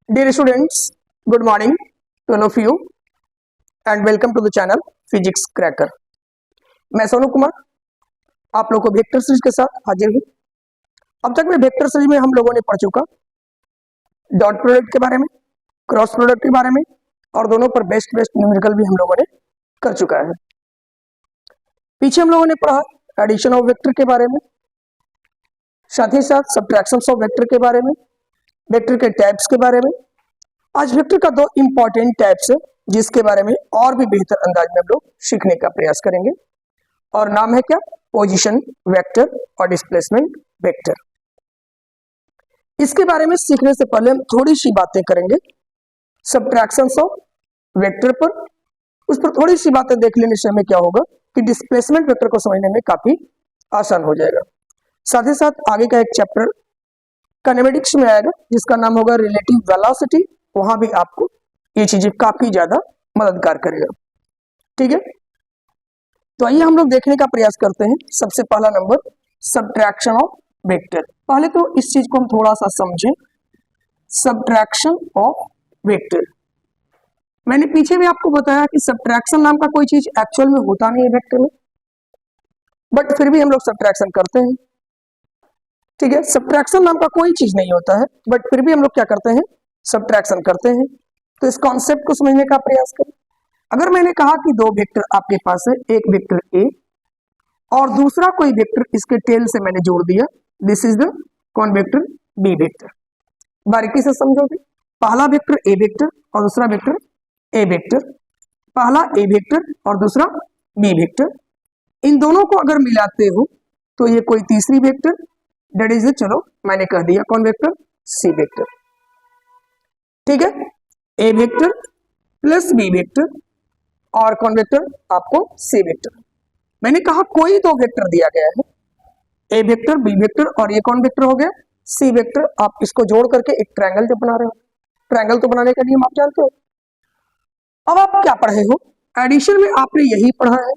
Dear students, good morning to all of you and welcome to the channel Physics Cracker. मैं सोनू कुमार आप लोगों को vector series के साथ हाजिर हूँ। अब तक में वेक्टर सीरीज में हम लोगों ने पढ़ चुका डॉट प्रोडक्ट के बारे में, क्रॉस प्रोडक्ट के बारे में और दोनों पर बेस्ट न्यूमेरिकल भी हम लोगों ने कर चुका है। पीछे हम लोगों ने पढ़ा एडिशन ऑफ वेक्टर के बारे में, साथ ही साथ सब्ट्रैक्शन ऑफ वेक्टर के बारे में, वेक्टर के टाइप्स के बारे में। आज वेक्टर का दो इंपॉर्टेंट टाइप्स है जिसके बारे में और भी बेहतर अंदाज में हम लोग सीखने का प्रयास करेंगे और नाम है क्या, पोजीशन वेक्टर और डिस्प्लेसमेंट वेक्टर। इसके बारे में सीखने से पहले हम थोड़ी सी बातें करेंगे सब्ट्रैक्शंस ऑफ वेक्टर पर। उस पर थोड़ी सी बातें देख लेने से हमें क्या होगा कि डिस्प्लेसमेंट वेक्टर को समझने में काफी आसान हो जाएगा। साथ ही साथ आगे का एक चैप्टर काइनेमेटिक्स में आएगा जिसका नाम होगा रिलेटिव वेलोसिटी, वहां भी आपको ये चीजें काफी ज्यादा मददगार करेगा। ठीक है, तो आइए हम लोग देखने का प्रयास करते हैं। सबसे पहला नंबर सब्ट्रैक्शन ऑफ वेक्टर। पहले तो इस चीज को हम थोड़ा सा समझें, सब्ट्रैक्शन ऑफ वेक्टर। मैंने पीछे भी आपको बताया कि सब्ट्रैक्शन नाम का कोई चीज एक्चुअल में होता नहीं है वेक्टर में, बट फिर भी हम लोग सब्ट्रैक्शन करते हैं। ठीक है, सब्ट्रैक्शन नाम का कोई चीज नहीं होता है बट फिर भी हम लोग क्या करते हैं, सब्ट्रैक्शन करते हैं। तो इस कॉन्सेप्ट को समझने का प्रयास करें। अगर मैंने कहा कि दो वेक्टर आपके पास है, एक वेक्टर ए और दूसरा कोई वेक्टर इसके टेल से मैंने जोड़ दिया, दिस इज द कौन वेक्टर, बी वेक्टर। बारीकी से समझोगे, पहला वेक्टर ए वेक्टर और दूसरा वेक्टर ए वेक्टर, पहला ए वेक्टर और दूसरा बी वेक्टर। इन दोनों को अगर मिलाते हो तो ये कोई तीसरी वेक्टर, दैट इज, चलो मैंने कह दिया कौन वेक्टर, सी वेक्टर। ठीक है, ए वेक्टर प्लस बी वेक्टर और कौन वेक्टर, आपको सी वेक्टर। मैंने कहा कोई दो वेक्टर दिया गया है, ए वेक्टर बी वेक्टर और ये कौन वेक्टर हो गया, सी वेक्टर। आप इसको जोड़ करके एक ट्रायंगल जब बना रहे हो, ट्रायंगल तो बनाने का नियम आप जानते हो। अब आप क्या पढ़े हो, एडिशन में आपने यही पढ़ा है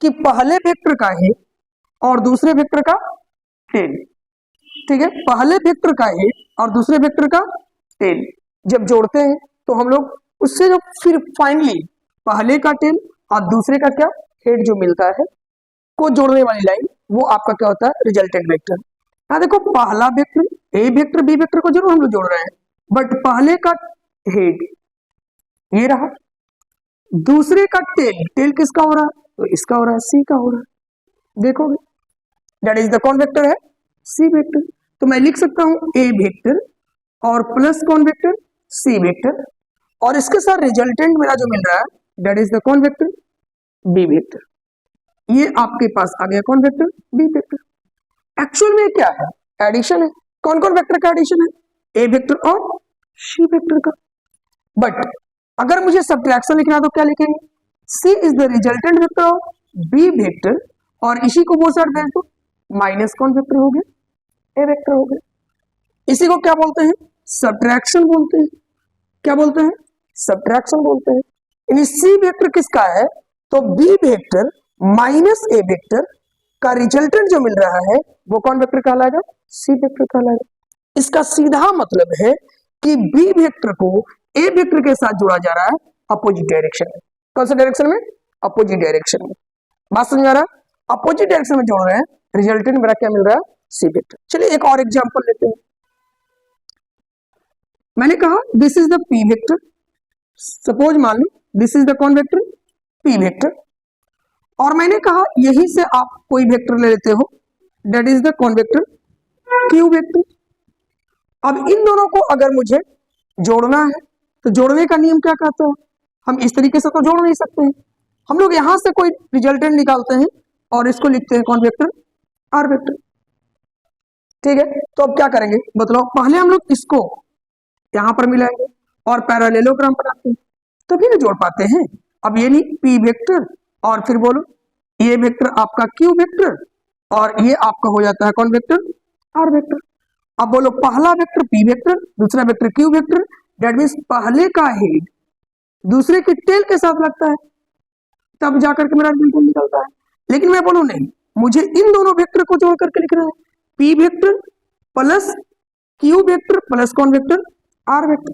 कि पहले वेक्टर का हेड और दूसरे वेक्टर का टेल। ठीक है, पहले वेक्टर का हेड और दूसरे वेक्टर का टेल जब जोड़ते हैं तो हम लोग उससे जो फिर फाइनली पहले का टेल और दूसरे का क्या हेड जो मिलता है को जोड़ने वाली लाइन, वो आपका क्या होता है, रिजल्टेंट वेक्टर। यहाँ देखो पहला vector A vector B vector को जरूर हम लोग जोड़ रहे हैं, बट पहले का हेड ये रहा, दूसरे का टेल, टेल किसका हो रहा है, तो इसका हो रहा है, सी का हो रहा है। देखोगे दैट इज द कौन वेक्टर है, सी वेक्टर। तो मैं लिख सकता हूं ए वेक्टर और प्लस कौन वेक्टर, सी वेक्टर, और इसके साथ रिजल्टेंट मेरा जो मिल रहा है दैट इज द कौन वेक्टर, बी वेक्टर। ये आपके पास आ गया कौन वेक्टर, बी वेक्टर। एक्चुअल में क्या है, एडिशन है। कौन कौन वेक्टर का एडिशन है, ए वेक्टर और सी वेक्टर का। बट अगर मुझे सब्ट्रैक्शन लिखना है तो क्या लिखेंगे, C is the resultant vector of B vector और इसी को वो साइड भेज दो, माइनस कौन वेक्टर हो गया, ए वेक्टर हो गया। इसी को क्या बोलते हैं, सब्ट्रैक्शन बोलते हैं। क्या बोलते हैं, सब्ट्रैक्शन बोलते हैं। यानी सी वेक्टर किसका है, तो बी वेक्टर माइनस ए वेक्टर का रिजल्टेंट जो मिल रहा है वो कौन वेक्टर कहलाएगा, सी वेक्टर कहलाएगा। इसका सीधा मतलब है कि बी वेक्टर को ए वेक्टर के साथ जोड़ा जा रहा है अपोजिट डायरेक्शन में। कौन सा डायरेक्शन में, अपोजिट डायरेक्शन में। बात समझ आ रहा है, अपोजिट डायरेक्शन में जोड़ रहे हैं, रिजल्टेंट मेरा क्या मिल रहा है, सी वेक्टर। चलिए एक और एग्जांपल लेते हैं। मैंने कहा this is the P vector, suppose मान लो दिस इज द कौन वेक्टर, पी वेक्टर, और मैंने कहा यहीं से आप कोई वेक्टर ले लेते हो, दैट इज द कौन वेक्टर, क्यू वेक्टर। अब इन दोनों को अगर मुझे जोड़ना है तो जोड़ने का नियम क्या कहता है, हम इस तरीके से तो जोड़ नहीं सकते हैं, हम लोग यहां से कोई रिजल्टेंट निकालते हैं और इसको लिखते हैं कौन वेक्टर, आर वेक्टर। ठीक है, तो अब क्या करेंगे बताओ, पहले हम लोग इसको यहां पर मिलाएंगे और पैरेललोग्राम बनाते हैं तभी ना जोड़ पाते हैं। अब ये नहीं, पी वेक्टर और फिर बोलो ये वेक्टर आपका क्यू वेक्टर और ये आपका हो जाता है कौन वेक्टर, आर वेक्टर। अब बोलो पहला वेक्टर पी वेक्टर, दूसरा vector Q vector, that means पहले का हेड दूसरे के टेल के साथ लगता है, तब जाकर के मेरा रिजल्टेंट निकलता है। लेकिन मैं बोलूं नहीं, मुझे इन दोनों वेक्टर को जोड़ करके लिख रहा है, P vector plus Q vector plus कौन वेक्टर, आर वेक्टर।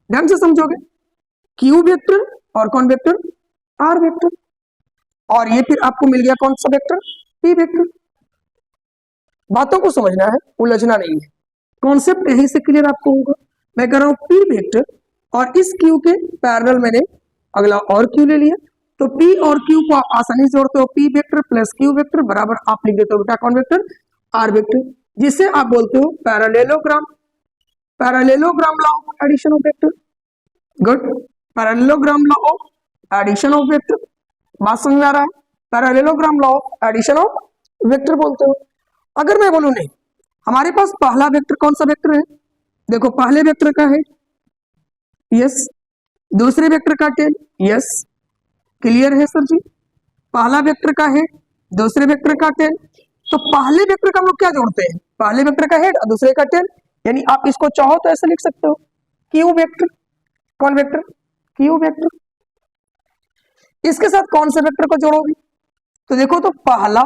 ध्यान से समझोगे, क्यू वेक्टर और कौन वेक्टर, आर वेक्टर, और ये फिर आपको मिल गया कौन सा वेक्टर, पी वेक्टर। बातों को समझना है, उलझना नहीं है, कॉन्सेप्ट यहीं से क्लियर आपको होगा। मैं कह रहा हूं पी वेक्टर और इस क्यू के पैरेलल मैंने अगला और क्यू ले लिया, तो पी और क्यू को आप आसानी से जोड़ते हो, P vector plus Q vector बराबर आप लिख देते हो बेटा कौन वेक्टर, आर वेक्टर, जिसे आप बोलते हो parallelogram, parallelogram law of addition of vector. Good, parallelogram law of addition of vector, बात समझ में आ रहा है, parallelogram law of addition of vector बोलते हो। अगर मैं बोलूं नहीं, हमारे पास पहला वेक्टर कौन सा वेक्टर है, देखो पहले वेक्टर का है यस, दूसरे वेक्टर का टेल यस, क्लियर है सर जी, पहला वेक्टर का हेड, दूसरे वेक्टर का टेल, तो पहले वेक्टर का हम लोग क्या जोड़ते हैं, पहले वेक्टर का हेड और दूसरे का टेल, यानी आप इसको चाहो तो ऐसे लिख सकते हो क्यू वेक्टर, कौन वेक्टर, क्यू वेक्टर। इसके साथ कौन से वेक्टर को जोड़ोगे, तो देखो तो पहला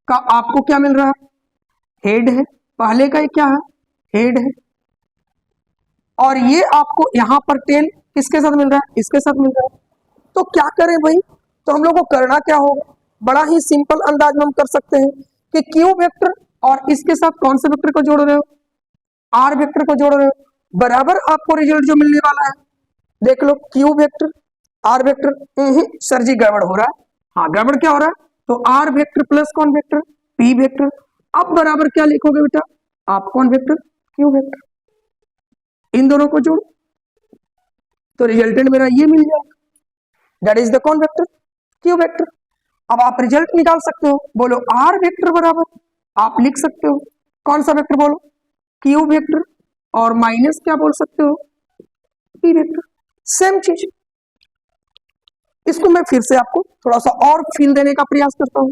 का आपको क्या मिल रहा है, हेड है, पहले का क्या है, हेड है, और ये आपको यहां पर टेल किसके साथ मिल रहा है, इसके साथ मिल रहा है। तो क्या करें भाई, तो हम लोग को करना क्या होगा, बड़ा ही सिंपल अंदाज में हम कर सकते हैं कि क्यू वेक्टर और इसके साथ कौन से वेक्टर को जोड़ रहे हो, आर वेक्टर को जोड़ रहे हो, बराबर आपको रिजल्ट जो मिलने वाला है, देख लो Q vector R vector, sir ji गड़बड़ हो रहा है, हाँ गड़बड़ क्या हो रहा है, तो आर वेक्टर प्लस कौन वेक्टर, पी वेक्टर, अब बराबर क्या लिखोगे बेटा आप, कौन वेक्टर, क्यू वेक्टर, इन दोनों को जोड़, तो रिजल्टेंट मेरा ये मिल जाएगा, दैट इज द कौन वेक्टर, क्यू वेक्टर। अब आप रिजल्ट निकाल सकते हो, बोलो आर वेक्टर बराबर आप लिख सकते हो कौन सा वेक्टर, बोलो क्यू वेक्टर, और माइनस क्या बोल सकते हो, पी वेक्टर, सेम चीज। इसको मैं फिर से आपको थोड़ा सा और फील देने का प्रयास करता हूं,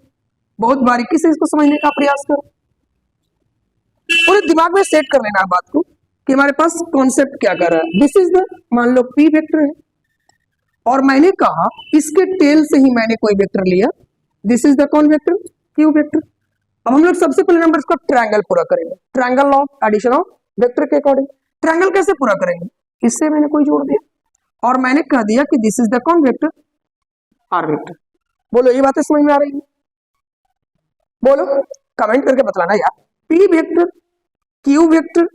बहुत बारीकी से इसको समझने का प्रयास करो, पूरे दिमाग में सेट कर लेना बात को कि हमारे पास कॉन्सेप्ट क्या कर रहा है। दिस इज द, मान लो पी वेक्टर है, और मैंने कहा इसके टेल से ही मैंने कोई वेक्टर लिया, दिस इज द कौन वेक्टर, क्यू वेक्टर। अब हम लोग सबसे पहले नंबर इसका ट्रायंगल पूरा करेंगे, triangle of addition of vector के अकॉर्डिंग। ट्रायंगल कैसे पूरा करेंगे, इससे मैंने कोई जोड़ दिया और मैंने कह दिया कि दिस इज द कौन वेक्टर, आर वेक्टर। बोलो ये बातें समझ में आ रही है, बोलो कमेंट करके बतलाना यार। पी वेक्टर, क्यू वेक्टर,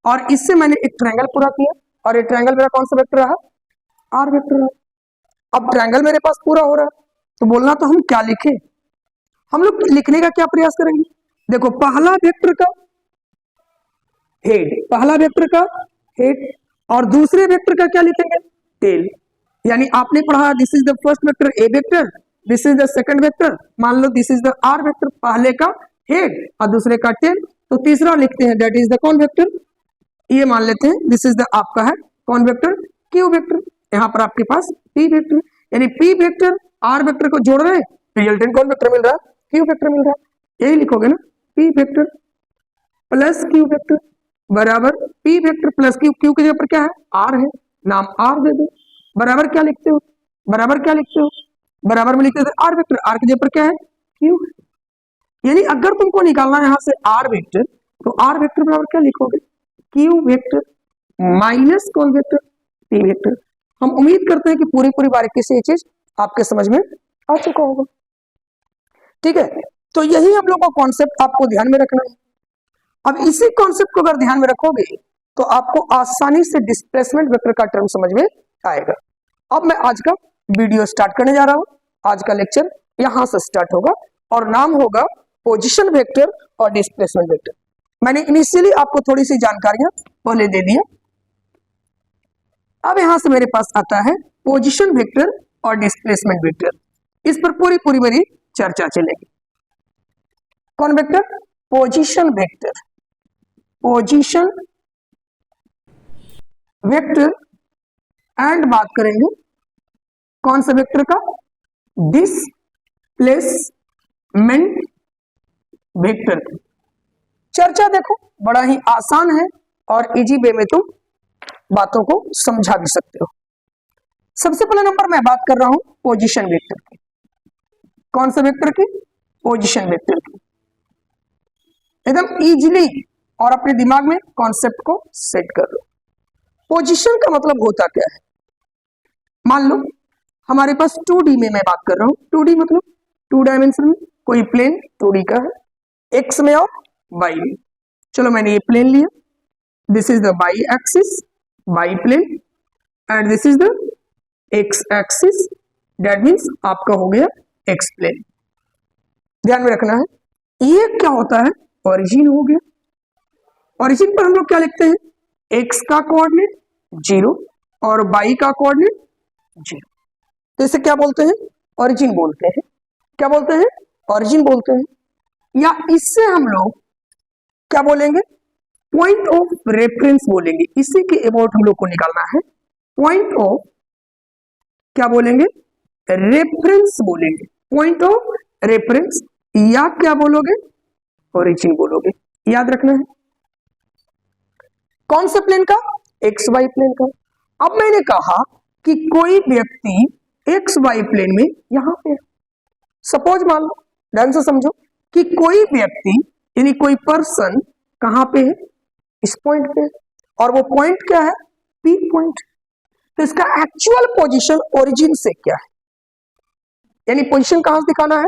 और इससे मैंने एक ट्रायंगल पूरा किया, और ये ट्रायंगल मेरा कौन सा वेक्टर रहा, आर वेक्टर रहा। अब ट्रायंगल मेरे पास पूरा हो रहा है, तो बोलना तो हम क्या लिखे, हम लोग लिखने का क्या प्रयास करेंगे, देखो पहला वेक्टर का हेड, पहला वेक्टर का हेड, और दूसरे वेक्टर का क्या लिखेंगे, टेल, यानी आपने पढ़ा this is the first vector A vector, this is the second vector, मान लो this is the R vector, पहले का हेड और दूसरे का टेल, तो तीसरा लिखते हैं दैट इज द कौन वेक्टर, ये मान लेते हैं दिस इज द आपका है कौन वेक्टर, क्यू वेक्टर। यहाँ पर आपके पास पी वेक्टर, यानी पी वेक्टर आर वेक्टर को जोड़ रहे हैं, रिजल्टेंट कौन वेक्टर मिल रहा है, क्यू वेक्टर मिल रहा है, यही लिखोगे ना, P vector plus Q vector बराबर P vector plus Q, Q के जगह पर क्या है, आर है, नाम आर दे दो, बराबर क्या लिखते हो, बराबर क्या लिखते हो, बराबर में लिखते थे आर वेक्टर, आर के जगह पर क्या है, क्यू। यानी अगर तुमको निकालना है यहां से आर वेक्टर, तो आर वेक्टर बराबर क्या लिखोगे, क्यू वेक्टर माइनस कौन वेक्टर, पी वेक्टर। हम उम्मीद करते हैं कि पूरी पूरी बारीकी से ये चीज आपके समझ में आ चुका होगा, ठीक है। तो यही हम लोग का कॉन्सेप्ट आपको ध्यान में रखना है। अब इसी कॉन्सेप्ट को अगर ध्यान में रखोगे तो आपको आसानी से डिस्प्लेसमेंट वेक्टर का टर्म समझ में आएगा। अब मैं आज का वीडियो स्टार्ट करने जा रहा हूं, आज का लेक्चर यहां से स्टार्ट होगा और नाम होगा पोजीशन वेक्टर और डिस्प्लेसमेंट वेक्टर। मैंने इनिशियली आपको थोड़ी सी जानकारियां पहले दे दिया, अब यहां से मेरे पास आता है पोजीशन वेक्टर और डिस्प्लेसमेंट वेक्टर, इस पर पूरी पूरी मेरी चर्चा चलेगी। कौन vector, position vector, position vector, and बात करेंगे कौन सा वेक्टर का, डिस्प्लेसमेंट वेक्टर की। चर्चा देखो बड़ा ही आसान है और इजी वे में तुम बातों को समझा भी सकते हो। सबसे पहले नंबर मैं बात कर रहा हूं पोजीशन वेक्टर की, कौन सा वेक्टर की, पोजीशन वेक्टर की। एकदम इजीली और अपने दिमाग में कॉन्सेप्ट को सेट कर लो। पोजीशन का मतलब होता क्या है? मान लो हमारे पास 2D में मैं बात कर रहा हूं, 2D मतलब 2 डायमेंशन में कोई प्लेन 2D का है, एक्स में और वाई में। चलो मैंने ये प्लेन लिया, this is the Y axis, Y plane, and this is the X axis, that means आपका हो गया एक्स प्लेन। ध्यान में रखना है, ये क्या होता है? ओरिजिन हो गया। ओरिजिन पर हम लोग क्या लिखते हैं? एक्स का कोऑर्डिनेट 0 और वाई का कोऑर्डिनेट 0। तो इसे क्या बोलते हैं? ओरिजिन बोलते हैं। क्या बोलते हैं? ओरिजिन बोलते हैं। या इससे हम लोग क्या बोलेंगे? पॉइंट ऑफ रेफरेंस बोलेंगे। इसी के अबाउट हम लोग को निकालना है। पॉइंट ऑफ क्या बोलेंगे? रेफरेंस बोलेंगे। पॉइंट ऑफ रेफरेंस, या क्या बोलोगे? ओरिजिन बोलोगे। याद रखना है। कौन से प्लेन का? एक्स वाई प्लेन का। अब मैंने कहा कि कोई व्यक्ति एक्स वाई प्लेन में यहां पे, सपोज मान लो, ध्यान से समझो कि कोई व्यक्ति यानी कोई पर्सन कहां पे है? इस पॉइंट पे है, और वो पॉइंट क्या है? P point. तो इसका एक्चुअल पोजीशन ओरिजिन से क्या है? यानी पोजीशन कहां से दिखाना है?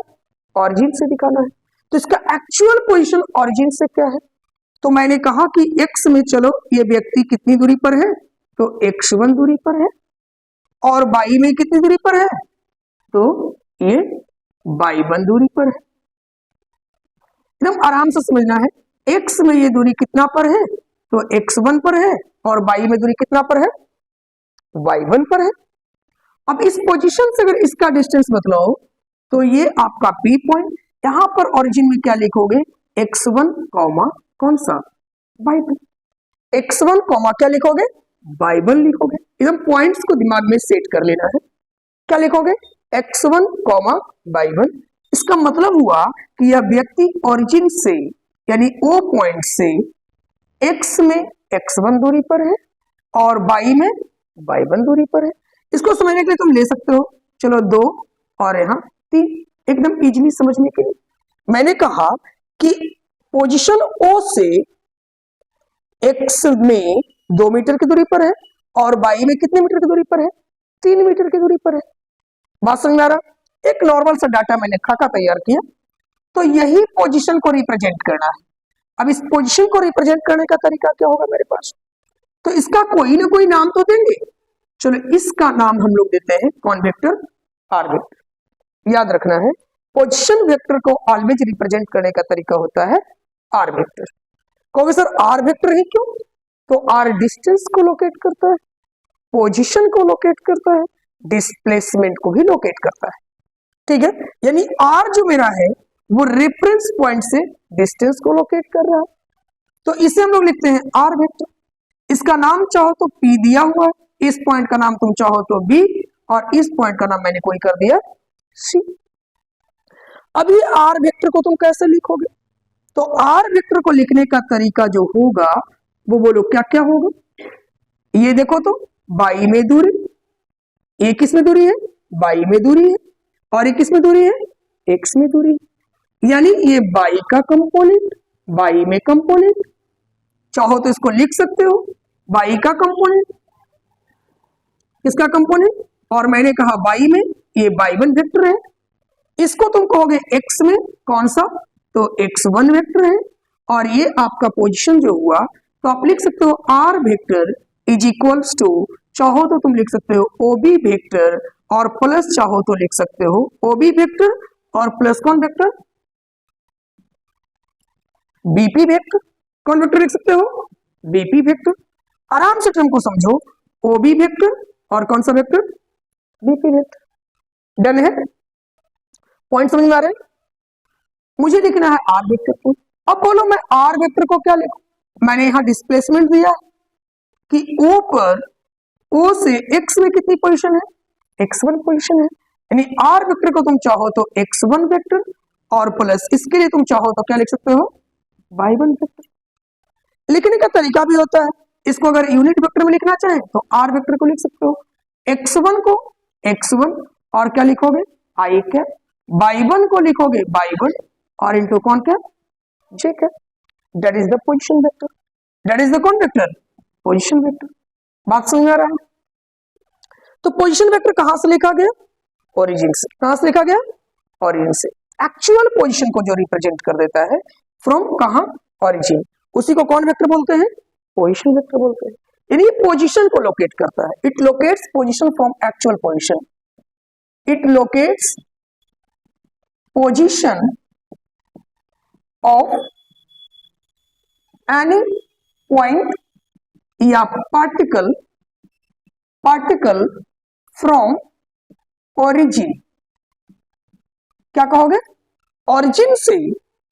ओरिजिन से दिखाना है। तो इसका एक्चुअल पोजीशन ओरिजिन से क्या है? तो मैंने कहा कि एक्स में चलो ये व्यक्ति कितनी दूरी पर है? तो x1 दूरी पर है। और y में कितनी दूरी पर है? तो ये y1 दूरी पर है। एकदम आराम से समझना है। x में ये दूरी कितना पर है? तो x1 पर है। और y में दूरी कितना पर है? y1 पर है। अब इस पोजीशन से अगर इसका डिस्टेंस बतलाओ तो ये आपका P पॉइंट। यहां पर ओरिजिन में क्या लिखोगे? x1 कॉमा कौन सा? y1। x1 कॉमा क्या लिखोगे? y1 लिखोगे। एकदम पॉइंट्स को दिमाग में सेट कर लेना है। क्या लिखोगे? x1 comma y1। इसका मतलब हुआ कि यह व्यक्ति ओरिजिन से यानी O पॉइंट से x में x1 दूरी पर है और y में y1 दूरी पर है। इसको समझने के लिए तुम ले सकते हो, चलो 2 और यहां 3, एकदम इजीली समझने के लिए। मैंने कहा कि पोजीशन O से x में 2 मीटर की दूरी पर है और y में कितने मीटर की दूरी पर है? 3 मीटर की दूरी पर है। बात समझ में आ रहा? एक नॉर्मल सा डाटा मैंने खाका तैयार किया, तो यही पोजीशन को रिप्रेजेंट करना है। अब इस पोजीशन को रिप्रेजेंट करने का तरीका क्या होगा मेरे पास? तो इसका कोई ना कोई नाम तो देंगे। चलो इसका नाम हम लोग देते हैं कौन वेक्टर? R vector. याद रखना है, पोजीशन वेक्टर को ऑलवेज रिप्रेजेंट करने का तरीका होता है आर वेक्टर। कहोगे सर आर वेक्टर ही क्यों? तो आर डिस्टेंस को लोकेट करता है, पोजीशन को लोकेट करता है, डिस्प्लेसमेंट को भी लोकेट करता है। ठीक है, यानी आर जो मेरा है वो रेफरेंस पॉइंट से डिस्टेंस को लोकेट कर रहा है। तो इसे हम लोग लिखते हैं आर वेक्टर। इसका नाम चाहो तो पी दिया हुआ है, इस पॉइंट का नाम तुम चाहो तो बी, और इस पॉइंट का नाम मैंने कोई कर दिया सी। अभी आर वेक्टर को तुम कैसे लिखोगे? तो आर वेक्टर को लिखने का तरीका जो होगा वो बोलो क्या क्या होगा? ये देखो तो y में दूरी, ये किस में दूरी है? y में दूरी है, और ये किस में दूरी है? x में दूरी है। यानी ये y का कंपोनेंट, y में कंपोनेंट, चाहो तो इसको लिख सकते हो y का कंपोनेंट, किसका कंपोनेंट? और मैंने कहा y में ये y1 वेक्टर है। इसको तुम कहोगे x में कौन सा? तो x1 वेक्टर है। और ये आपका पोजीशन जो हुआ, तो आप लिख सकते हो R vector is equals to, चाहो तो तुम लिख सकते हो OB वेक्टर, और प्लस चाहो तो लिख सकते हो OB वेक्टर और प्लस कौन वेक्टर? BP vector. कौन वेक्टर लिख सकते हो? BP vector. आराम से टर्म को समझो, OB वेक्टर और कौन सा वेक्टर? BP vector. डन है? पॉइंट समझ में आ रहे हैं? मुझे लिखना है आर वेक्टर को। अब बोलो मैं आर वेक्टर को क्या लिखूं? मैंने यहां डिस्प्लेसमेंट दिया कि O पर, O से x में कितनी पोजीशन है? x1 पोजीशन है। यानी आर वेक्टर को तुम चाहो तो x1 वेक्टर, और प्लस इसके लिए तुम चाहो तो क्या लिख सकते हो? y1 vector. लिखने का तरीका भी होता है, इसको अगर यूनिट वेक्टर में लिखना चाहे तो आर वेक्टर को लिख सकते हो, x1 को x1 और क्या लिखोगे? i कैप, y1 को लिखोगे y1 और इंटू कौन cap? j cap. That is the position vector. That is the कौन वेक्टर? Position vector. बात समझ में आ रहा है? तो पोजीशन वेक्टर कहां से लिखा गया? ओरिजिन से। कहां से लिखा गया? ओरिजिन से। एक्चुअल पोजीशन को जो रिप्रेजेंट कर देता है फ्रॉम कहां? ओरिजिन, उसी को कौन वेक्टर बोलते हैं? पोजीशन वेक्टर बोलते हैं। यानी पोजीशन को लोकेट करता है। It locates position from actual position. It locates position of any point या पार्टिकल फ्रॉम ओरिजिन। क्या कहोगे? ओरिजिन से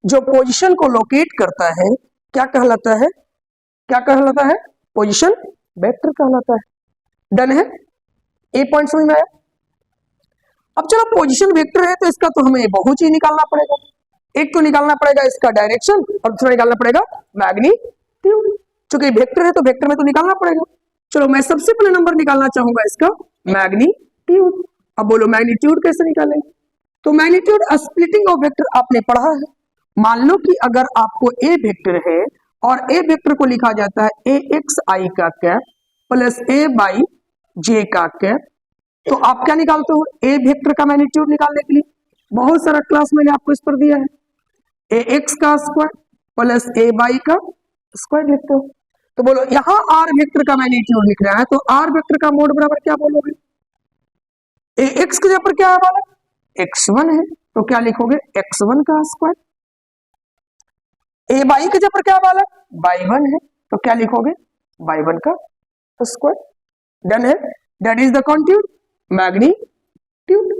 जो पोजीशन को लोकेट करता है क्या कहलाता है? क्या कहलाता है? पोजीशन वेक्टर कहलाता है। डन है? ए पॉइंट समझ में आया? अब चलो पोजीशन वेक्टर है तो इसका तो हमें बहुत चीज निकालना पड़ेगा। एक तो निकालना पड़ेगा इसका डायरेक्शन और दूसरा निकालना पड़ेगा मैग्नीट्यूड। चूंकि वेक्टर है तो वेक्टर में तो निकालना पड़ेगा। चलो मैं सबसे पहले नंबर निकालना चाहूंगा इसका मैग्नीट्यूड। अब बोलो मैग्नीट्यूड कैसे निकालेंगे? तो मैग्नीट्यूड स्प्लिटिंग ऑफ वेक्टर आपने पढ़ा है। मान लो कि अगर आपको ए वेक्टर है और ए वेक्टर को लिखा जाता है ए एक्स आई का कैप प्लस ए बाई जे का कैप, तो आप क्या निकालते हो? ए वेक्टर का मैग्नीट्यूड निकालने के लिए बहुत सारा क्लास मैंने आपको इस पर दिया है। ए एक्स का स्क्वायर प्लस ए बाई का स्क्वायर लिखते हो। तो बोलो यहां आर वेक्टर का मैग्नीट्यूड लिख रहा है तो आर वेक्टर का मोड बराबर क्या बोलोगे? ए एक्स के जगह पर क्या है वाला? x1 है तो क्या लिखोगे? x1 का स्क्वायर। ए बाई के जगह पर क्या वाला? y1 है तो क्या लिखोगे? y1 का स्क्वायर। डन है? That is the continued magnitude.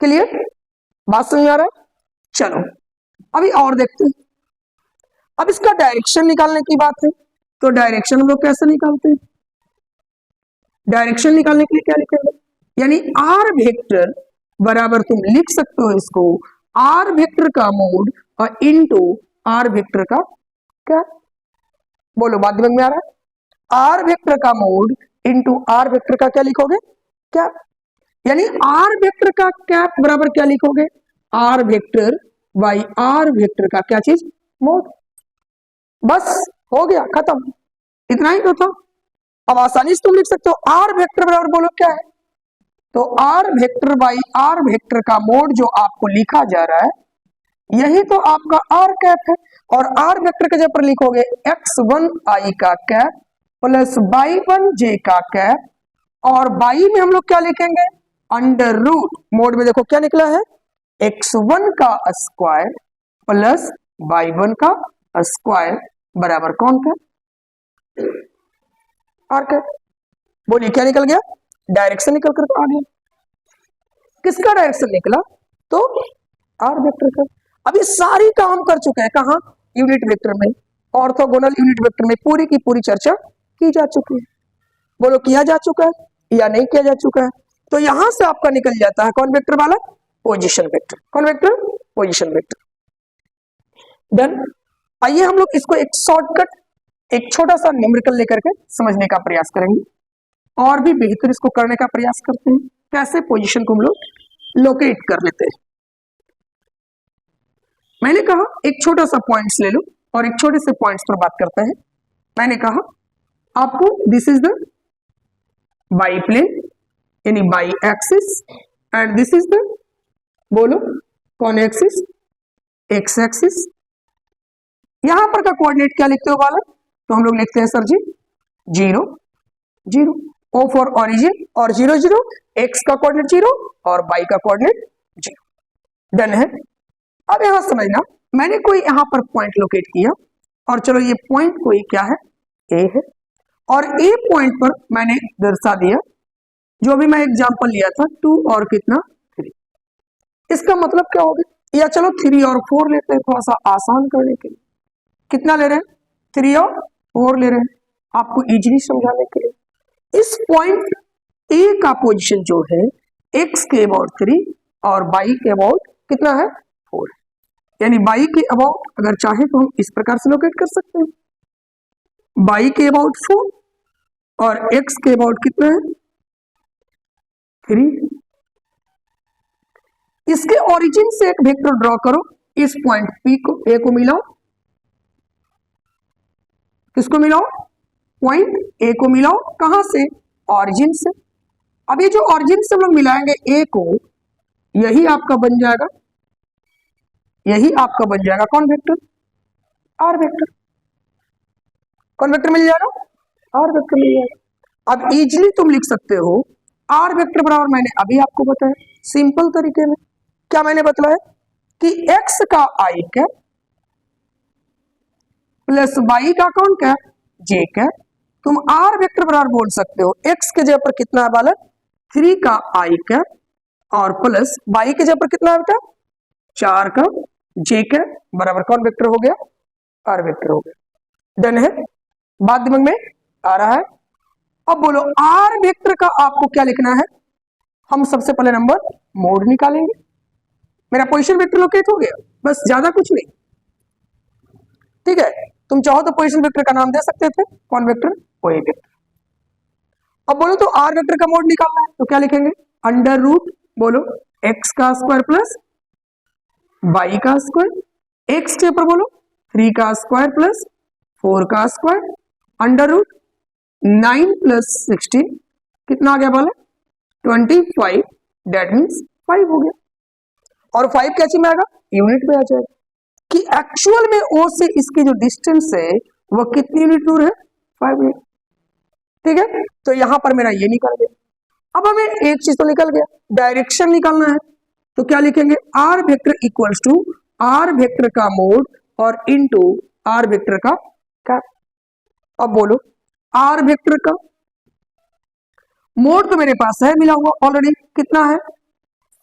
Clear? बात समझ आ रहा है? चलो अभी और देखते हैं। अब इसका डायरेक्शन निकालने की बात है तो डायरेक्शन हम लोग कैसे निकालते हैं? डायरेक्शन निकालने के लिए क्या लिखेंगे? यानी आर वेक्टर बराबर तुम लिख सकते हो इसको आर वेक्टर का मोड और इनटू आर वेक्टर का क्या? बोलो बात दिमाग में आ रहा है? आर वेक्टर का मोड इनटू आर वेक्टर का क्या लिखोगे? क्या? यानी आर वेक्टर का कैप बराबर क्या लिखोगे? R vector by R vector का क्या चीज? मोड। बस हो गया, खत्म। इतना ही तो था। अब आसानी से तुम लिख सकते हो आर वेक्टर बराबर बोलो क्या है? तो R vector by R vector का मोड जो आपको लिखा जा रहा है यही तो आपका आर कैप है। और आर वेक्टर के जगह पर लिखोगे x1 i का कैप प्लस y1 j का कैप, और y में हम लोग क्या लिखेंगे? Under root. मोड में देखो क्या निकला है? x1 का स्क्वायर प्लस y1 का स्क्वायर बराबर कौन का? R cap. बोलिए क्या निकल गया? डायरेक्शन निकल कर आ गया। किसका डायरेक्शन निकला? तो आर वेक्टर का। अभी सारी काम कर चुके हैं कहां? यूनिट वेक्टर में, ऑर्थोगोनल यूनिट वेक्टर में पूरी की पूरी चर्चा की जा चुकी है। बोलो किया जा चुका है या नहीं किया जा चुका है? तो यहां से आपका निकल जाता है कौन वेक्टर वाला? Position vector. कौन वेक्टर? Position vector. डन। आइए हम लोग इसको एक शॉर्टकट एक छोटा सा न्यूमेरिकल लेकर के समझने का प्रयास करेंगे और भी बेहतर इसको करने का प्रयास करते हैं। कैसे पोजीशन को हम लोग लोकेट कर लेते हैं। मैंने कहा एक छोटा सा पॉइंट्स ले लो और एक छोटे से पॉइंट्स पर बात करते हैं। मैंने कहा आपको this is the Y plane यानी Y axis and this is the बोलो कौन एक्सिस? X axis. यहां पर का कोऑर्डिनेट क्या लिखते हो वाला? तो हम लोग लिखते हैं sir ji 0 0। O for origin और 0 0। एक्स का कोऑर्डिनेट 0 और वाई का कोऑर्डिनेट 0। डन है? अब यहां समझना, मैंने कोई यहां पर पॉइंट लोकेट किया और चलो ये पॉइंट कोई क्या है? ए है। और ए पॉइंट पर मैंने दर्शा दिया जो भी मैं एग्जांपल लिया था 2 और कितना 3। इसका मतलब क्या होगा? या चलो 3 और 4 लेते हैं थोड़ा सा आसान करने के लिए। कितना ले रहे हैं? 3 और 4 ले रहे हैं आपको इजीली समझाने के लिए। इस पॉइंट ए का पोजीशन जो है एक्स के अबाउट 3 और वाई के अबाउट कितना है? 4। यानी वाई के अबाउट अगर चाहे तो हम इस प्रकार से लोकेट कर सकते हैं, वाई के अबाउट 4 और एक्स के अबाउट कितना है? 3। इसके ओरिजिन से एक वेक्टर ड्रॉ करो, इस पॉइंट पी को ए को मिलाओ, किसको मिलाओ? पॉइंट ए को मिलाओ, कहां से? ऑरिजिन से। अब ये जो ऑरिजिन से हम लोग मिलाएंगे ए को, यही आपका बन जाएगा, यही आपका बन जाएगा कौन वेक्टर? R vector. कौन वेक्टर मिल जाएगा? आर वेक्टर मिल जाएगा। अब इजीली तुम लिख सकते हो आर वेक्टर बराबर, मैंने अभी आपको बताया सिंपल तरीके में, क्या मैंने बताया कि एक्स का आई कैप प्लस वाई का कौन कैप? जे कैप। तुम आर वेक्टर बराबर बोल सकते हो एक्स के जगह पर कितना है बालक? 3 का आई कैप और प्लस वाई के जगह पर कितना है बेटा? 4 का जे कैप बराबर कौन वेक्टर हो गया? आर वेक्टर हो गया। डन है, बात दिमाग में आ रहा है? अब बोलो आर वेक्टर का आपको क्या लिखना है? हम सबसे पहले नंबर मोड निकालेंगे। मेरा पोजीशन वेक्टर लोकेट हो गया, बस ज्यादा कुछ नहीं। ठीक है, तुम चाहो तो पोजीशन वेक्टर का नाम दे सकते थे, कौन वेक्टर? वही वेक्टर। अब बोलो तो आर वेक्टर का मोड निकालना है तो क्या लिखेंगे? अंडर रूट, बोलो एक्स का स्क्वायर प्लस वाई का स्क्वायर, एक्स के ऊपर बोलो 3 का स्क्वायर प्लस 4 का स्क्वायर, अंडर रूट 9 प्लस 16 कितना आ गया बोले? 25। डेट मीन्स 5 हो गया। और 5 क्या चीज में आएगा? यूनिट में आ जाएगा कि एक्चुअल में ओ से इसकी जो डिस्टेंस है वह कितनी यूनिट दूर है? 5 यूनिट। ठीक है, तो यहां पर मेरा ये निकल गया। अब हमें एक चीज तो निकल गया, डायरेक्शन निकालना है। तो क्या लिखेंगे? R vector equals to R vector का मोड और इनटू आर वेक्टर का कैप। अब बोलो आर वेक्टर का मोड तो मेरे पास है मिला हुआ ऑलरेडी, कितना है?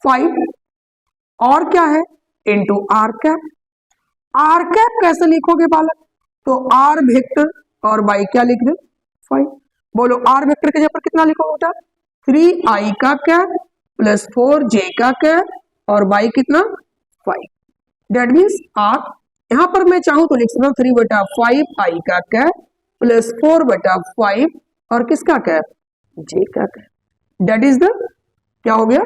5। और क्या है? Into R cap. R cap कैसे लिखोगे बालक? तो आर वेक्टर और वाई क्या लिख दे? 5। बोलो आर वेक्टर के जगह पर कितना लिखोगे बेटा? 3i का कैप प्लस 4j का कैप और y कितना? 5। डेट मीन्स आर, यहां पर मैं चाहूं तो लिख सकता हूं 3/5i का कैप प्लस 4/5 और किसका कैप? j का कैप। डेट इज द क्या हो गया?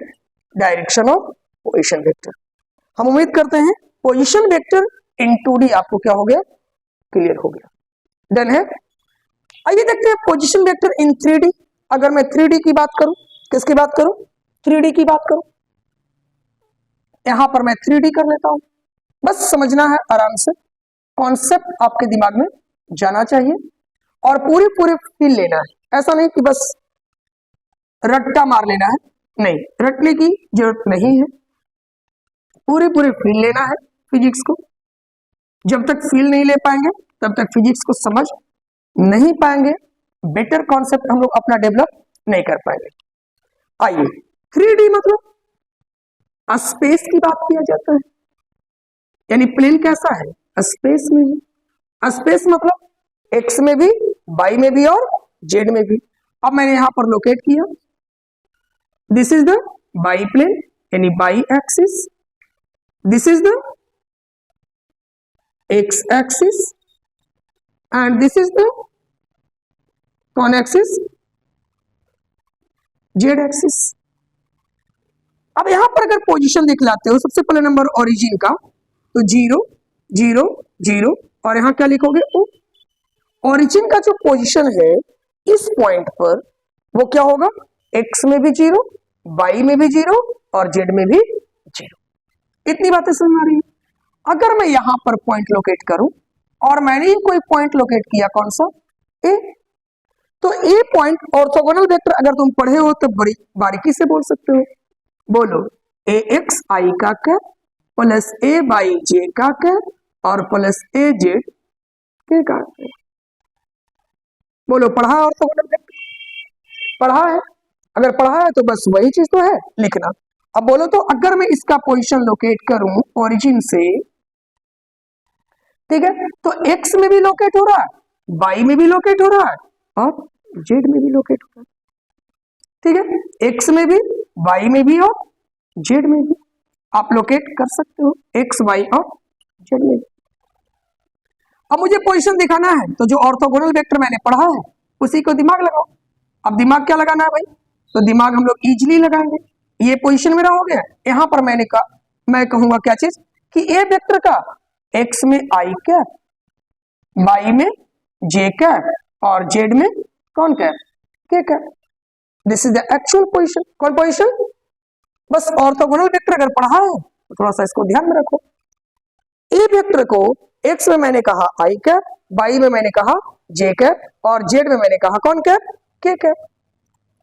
Direction of position vector. हम उम्मीद करते हैं पोजीशन वेक्टर इन 2D आपको क्या हो गया? क्लियर हो गया। डन है। आइए देखते हैं पोजीशन वेक्टर इन 3D। अगर मैं 3D की बात करूं, किसकी बात करूं? 3D की बात करूं, यहां पर मैं 3D कर लेता हूं। बस समझना है आराम से, कॉन्सेप्ट आपके दिमाग में जाना चाहिए और पूरी पूरी फील लेना है। ऐसा नहीं कि बस रट्टा मार लेना है, नहीं, रटने की जरूरत नहीं है। पूरी पूरी फील लेना है फिजिक्स को। जब तक फील नहीं ले पाएंगे तब तक फिजिक्स को समझ नहीं पाएंगे, बेटर कॉन्सेप्ट हम लोग अपना डेवलप नहीं कर पाएंगे। आइए 3D मतलब स्पेस की बात किया जाता है, यानी प्लेन कैसा है? स्पेस में भी। स्पेस मतलब एक्स में भी, वाई में भी और जेड में भी। अब मैंने यहां पर लोकेट किया, this is the Y plane यानी Y axis, this is the X axis and this is the कौन एक्सिस? Z axis. अब यहां पर अगर पोजीशन दिखलाते हो, सबसे पहले नंबर ओरिजिन का, तो 0 0 0 और यहां क्या लिखोगे? ओ। ओरिजिन का जो पोजीशन है इस पॉइंट पर वो क्या होगा? एक्स में भी 0, वाई में भी 0 और जेड में भी 0। इतनी बातें समझ आ रही है? अगर मैं यहां पर पॉइंट लोकेट करूं और मैंने ही कोई पॉइंट लोकेट किया, कौन सा? ए, तो ए पॉइंट ऑर्थोगोनल वेक्टर अगर तुम पढ़े हो तो बड़ी बारीकी से बोल सकते हो। बोलो ए एक्स आई का कैप प्लस ए वाई जे का कैप और प्लस ए जेड के का कैप। बोलो पढ़ा ऑर्थोगोनल वेक्टर? पढ़ा है? अगर पढ़ा है तो बस वही चीज तो है लिखना। अब बोलो तो अगर मैं इसका पोजीशन लोकेट करूं ओरिजिन से, ठीक है, तो एक्स में भी लोकेट हो रहा है, वाई में भी लोकेट हो रहा है और जेड में भी लोकेट हो रहा है। ठीक है, एक्स में भी, वाई में भी और जेड में भी आप लोकेट कर सकते हो, एक्स वाई और जेड में भी। अब मुझे पोजीशन दिखाना है तो जो ऑर्थोगोनल वेक्टर मैंने पढ़ा है उसी को दिमाग लगाओ। अब दिमाग क्या लगाना है भाई? तो दिमाग हम लोग इजीली लगाएंगे। ये पोजीशन मेरा हो गया, यहां पर मैंने कहा, मैं कहूंगा क्या चीज कि ए वेक्टर का एक्स में आई कैप, वाई में जे कैप और जेड में कौन कैप, के cap. This is the actual position. कौन पोजीशन? बस ऑर्थोगोनल वेक्टर अगर पढ़ा है तो थोड़ा सा इसको ध्यान में रखो। ए वेक्टर को एक्स में मैंने कहा आई कैप, वाई में मैंने कहा जे कैप, और जेड में मैंने कहा कौन कैप, के कैप।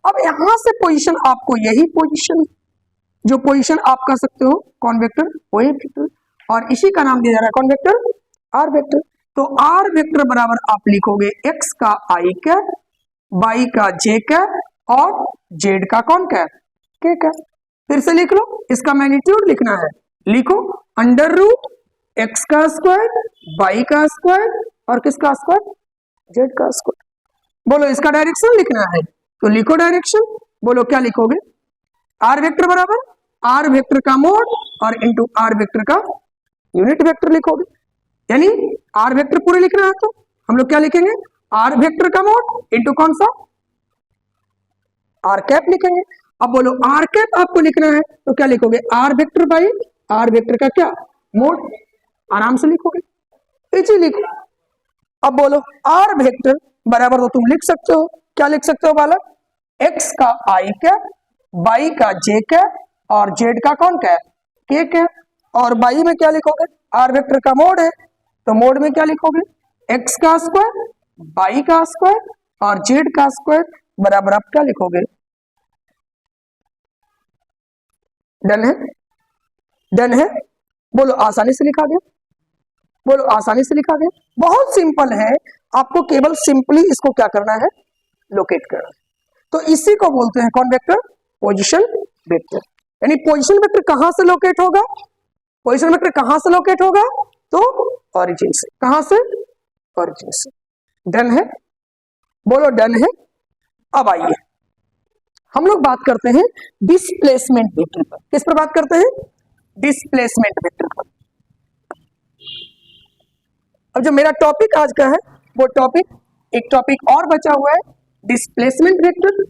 अब यहां से पोजीशन आपको यही पोजीशन, जो पोजीशन आप कह सकते हो कौन वेक्टर, वही वेक्टर, और इसी का नाम दिया जा रहा है कौन वेक्टर, आर वेक्टर। तो आर वेक्टर बराबर आप लिखोगे एक्स का आई कैप, वाई का जे कैप, और जेड का कौन कैप, के कैप। फिर से लिख लो, इसका मैग्नीट्यूड लिखना है, लिखो अंडर रूट एक्स का स्क्वायर, वाई का स्क्वायर, और किसका स्क्वायर, जेड का स्क्वायर। बोलो इसका डायरेक्शन लिखना है तो लिखो डायरेक्शन। बोलो क्या लिखोगे, आर वेक्टर बराबर आर वेक्टर का मोड और इंटू आर वेक्टर का यूनिट वेक्टर लिखोगे। यानी आर वेक्टर पूरे लिखना है तो हम लोग क्या लिखेंगे, आर वेक्टर का मोड इंटू कौन सा, आर कैप लिखेंगे। अब बोलो आर कैप आपको लिखना है तो क्या लिखोगे, R vector by R vector का क्या मोड, आराम से लिखोगे, इजी लिखो। अब बोलो आर वेक्टर बराबर तो तुम लिख सकते हो, क्या लिख सकते हो बालक, एक्स का आई कैप, वाई का जे कैप, और जेड का कौन कैप, के कैप। और वाई में क्या लिखोगे, आर वेक्टर का मोड है तो मोड में क्या लिखोगे, एक्स का स्क्वायर, वाई का स्क्वायर, और जेड का स्क्वायर बराबर आप क्या लिखोगे। डन है, डन है। बोलो आसानी से लिखा गया, बोलो आसानी से लिखा गया, बहुत सिंपल है। आपको केवल सिंपली इसको क्या करना है, लोकेट करना है। तो इसी को बोलते हैं कौन वेक्टर, पोजीशन वेक्टर। यानी पोजीशन वेक्टर कहां से लोकेट होगा, पोजीशन वेक्टर कहां से लोकेट होगा, तो ओरिजिन से। कहां से, ओरिजिन से। डन है, बोलो डन है। अब आइए हम लोग बात करते हैं डिस्प्लेसमेंट वेक्टर पर। किस पर बात करते हैं, डिस्प्लेसमेंट वेक्टर पर। अब जो मेरा टॉपिक आज का है वो टॉपिक, एक टॉपिक और बचा हुआ है, डिस्प्लेसमेंट वेक्टर।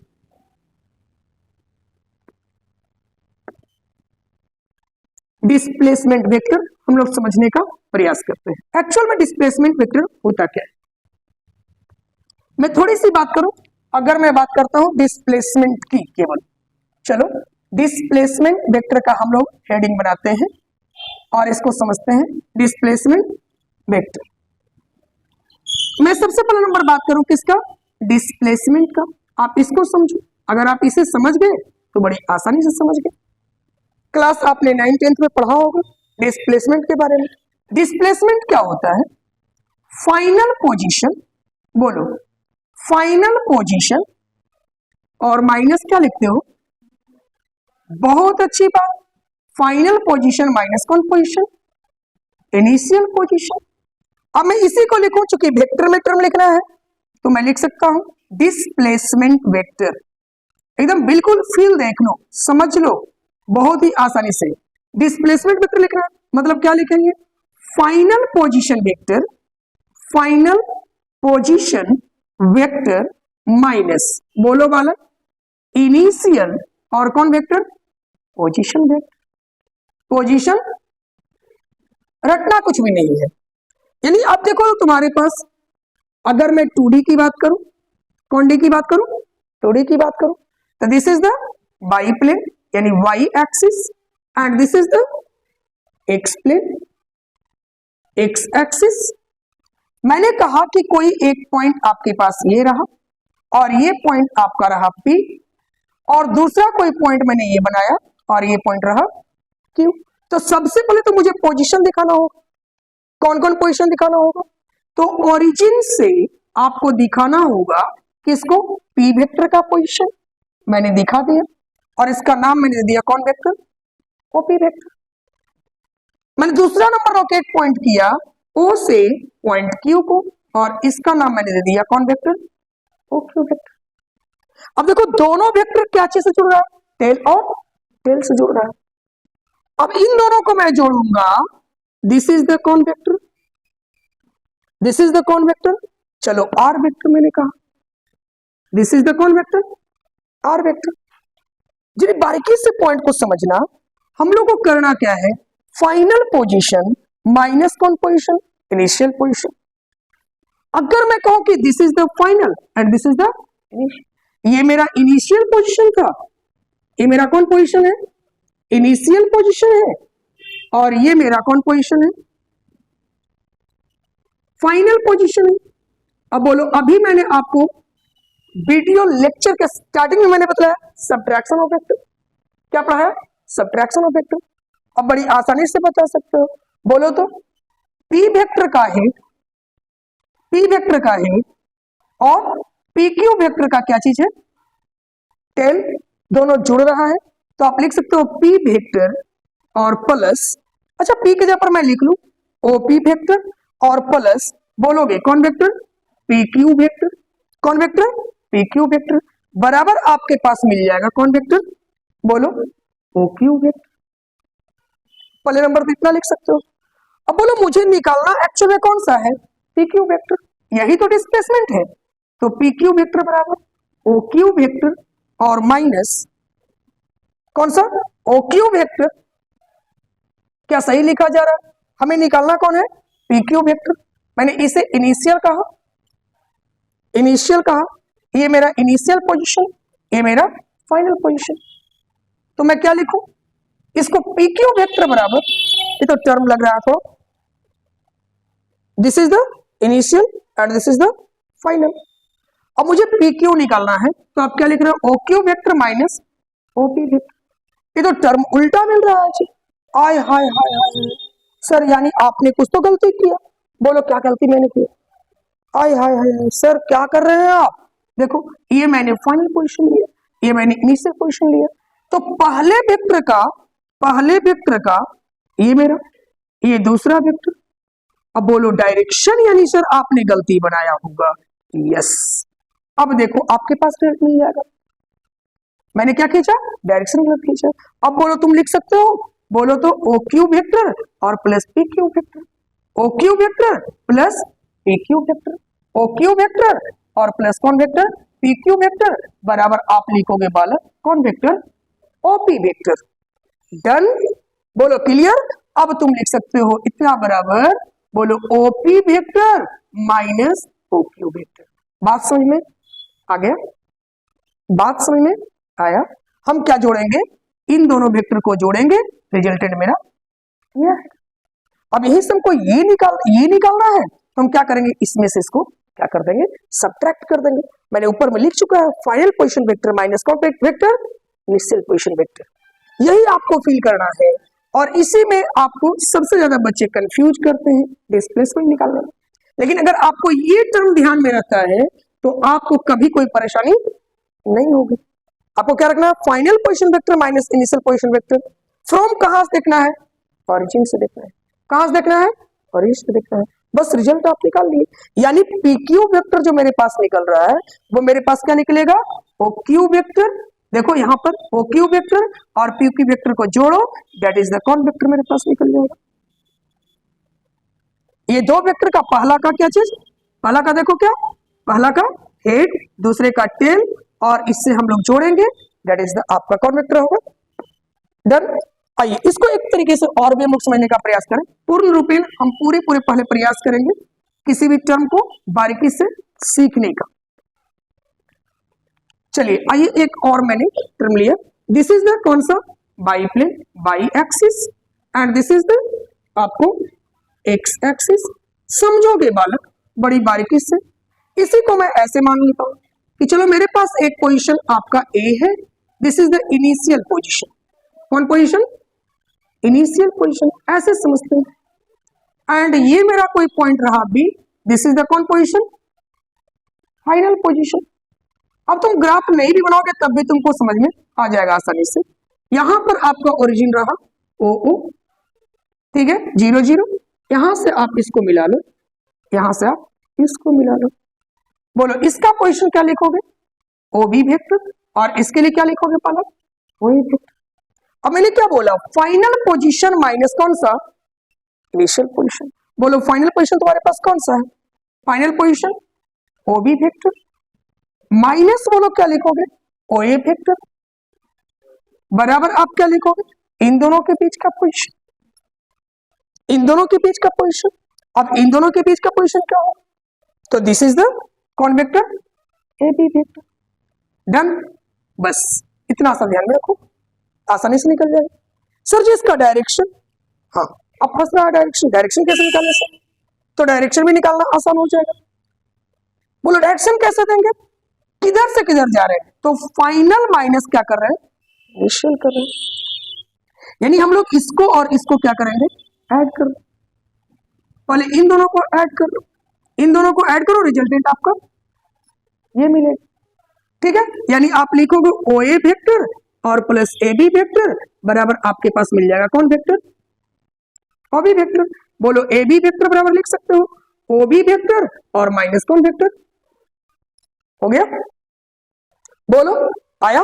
डिस्प्लेसमेंट वेक्टर हम लोग समझने का प्रयास करते हैं। एक्चुअल में डिस्प्लेसमेंट वेक्टर होता क्या है, मैं थोड़ी सी बात करूं। अगर मैं बात करता हूं डिस्प्लेसमेंट की केवल, चलो डिस्प्लेसमेंट वेक्टर का हम लोग हेडिंग बनाते हैं और इसको समझते हैं डिस्प्लेसमेंट वेक्टर। मैं सबसे पहले नंबर बात करूं किसका, डिस्प्लेसमेंट का। आप इसको समझो, अगर आप इसे समझ गए तो बड़ी आसानी से समझ गए। क्लास आपने 9th 10th में पढ़ा होगा डिस्प्लेसमेंट के बारे में। डिस्प्लेसमेंट क्या होता है, फाइनल पोजीशन, बोलो फाइनल पोजीशन, और माइनस क्या लिखते हो, बहुत अच्छी बात, फाइनल पोजीशन माइनस कौन पोजीशन, इनिशियल पोजीशन। अब मैं इसी को लिखूं, चूंकि वेक्टर में टर्म लिखना है तो मैं लिख सकता हूं डिस्प्लेसमेंट वेक्टर। एकदम बिल्कुल फील देख लो, समझ लो, बहुत ही आसानी से डिस्प्लेसमेंट वेक्टर लिखना है मतलब क्या लिखेंगे, final position vector, final position vector minus, बोलो बालक, इनिशियल और कौन वेक्टर, पोजीशन वेक्टर। पोजीशन रटना कुछ भी नहीं है। यानी अब देखो तुम्हारे पास, अगर मैं 2D की बात करूं, कौन डी की बात करूं, 2D की बात करूं, तो this is the Y plane यानी Y axis, and this is the X plane, X axis. मैंने कहा कि कोई एक पॉइंट आपके पास ये रहा और ये पॉइंट आपका रहा P, और दूसरा कोई पॉइंट मैंने ये बनाया और ये पॉइंट रहा Q। तो सबसे पहले तो मुझे पोजीशन दिखाना होगा, कौन कौन पोजीशन दिखाना होगा, तो ओरिजिन से आपको दिखाना होगा किसको, P वेक्टर का पोजीशन मैंने दिखा दिया, और इसका नाम मैंने दिया कौन वेक्टर, ओ P वेक्टर। मैंने दूसरा नंबर लोकेट पॉइंट किया O से पॉइंट Q को, और इसका नाम मैंने दे दिया कौन वेक्टर, OQ वेक्टर। अब देखो दोनों वेक्टर क्या चीज से जुड़ रहा है, टेल और टेल से जुड़ रहा है। अब इन दोनों को मैं जोड़ूंगा, दिस इज द कौन वेक्टर, दिस इज द कौन वेक्टर, चलो आर वेक्टर मैंने कहा, दिस इज द कौन वेक्टर, आर वेक्टर। जब बारीकी से पॉइंट को समझना, हम लोग को करना क्या है, फाइनल पोजीशन माइनस कौन पोजीशन, इनिशियल पोजीशन। अगर मैं कहूं कि this is the final and this is the, ये मेरा इनिशियल पोजीशन था, ये मेरा कौन पोजीशन है, इनिशियल पोजीशन है, और ये मेरा कौन पोजीशन है, फाइनल पोजीशन है। अब बोलो, अभी मैंने आपको वीडियो लेक्चर के स्टार्टिंग में मैंने बताया सब्ट्रैक्शन ऑफ वेक्टर, क्या पढ़ाया, सब्ट्रैक्शन ऑफ वेक्टर। अब बड़ी आसानी से बता सकते हो, बोलो तो पी वेक्टर का है, पी वेक्टर का है और पी क्यू वेक्टर का क्या चीज है, टेल, दोनों जुड़ रहा है, तो आप लिख सकते हो पी वेक्टर और प्लस, अच्छा पी के जगह पर मैं लिख लूं ओ पी वेक्टर और प्लस, बोलोगे कौन वेक्टर, पी क्यू वेक्टर, कौन वेक्टर, पी क्यू वेक्टर, बराबर आपके पास मिल जाएगा कौन वेक्टर, बोलो ओ क्यू वेक्टर। पहले नंबर पे इतना लिख सकते हो। अब बोलो मुझे निकालना एक्चुअल में कौन सा है, पी क्यू वेक्टर, यही तो डिस्प्लेसमेंट है, तो पी क्यू वेक्टर बराबर ओ क्यू वेक्टर और माइनस कौन सा, ओ क्यू वेक्टर। क्या सही लिखा जा रहा है, हमें निकालना कौन है, पी क्यू वेक्टर। मैंने इसे इनिशियल कहा, इनिशियल कहा, ये मेरा इनिशियल पोजीशन, ये मेरा फाइनल पोजीशन, तो मैं क्या लिखूं, इसको पी क्यू वेक्टर बराबर, ये तो टर्म लग रहा था, this is the initial and this is the final. अब मुझे पी क्यू निकालना है, तो आप क्या लिख रहे हो, O Q vector minus O P vector, ये तो टर्म उल्टा मिल रहा है जी। आय हाय हाय हाय सर, यानी आपने कुछ तो गलती किया, बोलो क्या गलती मैंने की, आय हाय हाय सर क्या कर रहे हैं आप, देखो ये मैंने फाइनल पोजीशन लिया, ये मैंने इनिशियल पोजीशन लिया, तो पहले वेक्टर का ये मेरा, ये दूसरा वेक्टर। अब बोलो डायरेक्शन यानी सर आपने गलती बनाया होगा, यस। अब देखो आपके पास रिजल्ट मिल जाएगा, मैंने क्या खींचा, डायरेक्शन गलत खींचा। अब बोलो तुम लिख सकते हो, बोलो तो ओ क्यू वेक्टर और plus P Q vector, O Q vector plus P Q vector, O Q vector और प्लस कौन वेक्टर, पी क्यू वेक्टर, बराबर आप लिखोगे बालक कौन vector, O P vector. Done, बोलो क्लियर। अब तुम लिख सकते हो इतना बराबर, बोलो O P vector minus O Q vector. बात समझ में आ गया, बात समझ में आया। हम क्या जोड़ेंगे, इन दोनों वेक्टर को जोड़ेंगे, रिजल्टेंट मेरा यह है। अब यही से हमको ये निकालना है, तो हम क्या करेंगे, इसमें से इसको क्या कर देंगे, सब्ट्रैक्ट कर देंगे। मैंने ऊपर में लिख चुका है फाइनल पोजीशन वेक्टर माइनस कौन वेक्टर, इनिशियल पोजीशन वेक्टर, यही आपको फील करना है। और इसी में आपको सबसे ज्यादा बच्चे कंफ्यूज करते हैं डिस्प्लेसमेंट निकालने में, लेकिन अगर आपको ये टर्म ध्यान में रहता है तो आपको कभी कोई परेशानी नहीं होगी। आपको क्या रखना है, final position vector minus initial position vector. From कहां से देखना है, ऑरिजिन से देखना है, कहां से देखना है, ऑरिजिन से देखना है, बस रिजल्ट आप निकाल लिए। यानी पीक्यू वेक्टर जो मेरे पास निकल रहा है वो मेरे पास क्या निकलेगा, ओ क्यू वेक्टर, देखो यहां पर ओ क्यू वेक्टर और पी क्यू वेक्टर को जोड़ो, दैट इज द कौन वेक्टर मेरे पास निकल जाएगा। ये दो वेक्टर का पहला का क्या चीज, पहला का देखो क्या, पहला का हेड, दूसरे का टेल, और इससे हम लोग जोड़ेंगे, दैट इज द आपका कौन वेक्टर होगा। डन। आइए इसको एक तरीके से और भी हम लोग समझने का प्रयास करें, पूर्ण रूपेण हम पूरे पहले प्रयास करेंगे किसी भी टर्म को बारीकी से सीखने का। चलिए आइए एक और मैंने टर्म लिया, दिस इज द कौन सा, Y plane Y axis, and this is the आपको एक्स एक्सिस। समझोगे बालक बड़ी बारीकी से, इसी को मैं ऐसे मान लेता हूं कि चलो मेरे पास एक पोजीशन आपका ए है, this is the initial position, कौन पोजीशन, इनिशियल पोजीशन, ऐसे समझते हैं। एंड ये मेरा कोई पॉइंट रहा बी, दिस इज द कौन पोजीशन, फाइनल पोजीशन। अब तुम ग्राफ नहीं भी बनाओगे तब भी तुमको समझ में आ जाएगा आसानी से। यहां पर आपका ओरिजिन रहा ओ ओ, ठीक है, 0 0, यहां से आप इसको मिला लो, यहां से आप इसको मिला लो, बोलो इसका पोजीशन क्या लिखोगे, ओ बी वेक्टर, और इसके लिए क्या लिखोगे पालक, ओ ए वेक्टर। अब मैंने क्या बोला, फाइनल पोजीशन माइनस कौन सा, इनिशियल पोजीशन, बोलो फाइनल पोजीशन तुम्हारे पास कौन सा है, final position O B vector, minus बोलो क्या लिखोगे, ओ ए वेक्टर, बराबर आप क्या लिखोगे, इन दोनों के बीच का पोजीशन, इन दोनों के बीच का पोजीशन। अब इन दोनों के बीच का पोजीशन क्या होगा, तो दिस इज द कौन vector, A B vector. Done, बस इतना सा ध्यान में रखो, आसानी से निकल जाएगा। सर जी इसका डायरेक्शन, हाँ अब फंस रहा है डायरेक्शन, डायरेक्शन कैसे निकालना सर? तो डायरेक्शन भी निकालना आसान हो जाएगा। बोलो डायरेक्शन कैसे देंगे, किधर से किधर जा रहे हैं, तो फाइनल माइनस क्या कर रहे हैं, इनिशियल कर रहे हैं। यानी हम लोग इसको और इसको क्या करेंगे, ऐड कर लो। पहले इन दोनों को ऐड कर लो, इन दोनों को ऐड करो, रिजल्टेंट आपका ये मिलेगा। ठीक है, यानी आप लिखोगे ओ ए वेक्टर और प्लस ए बी वेक्टर बराबर आपके पास मिल जाएगा कौन वेक्टर, ओ बी वेक्टर। बोलो ए बी वेक्टर बराबर लिख सकते हो ओ बी वेक्टर और माइनस कौन वेक्टर, हो गया। बोलो आया,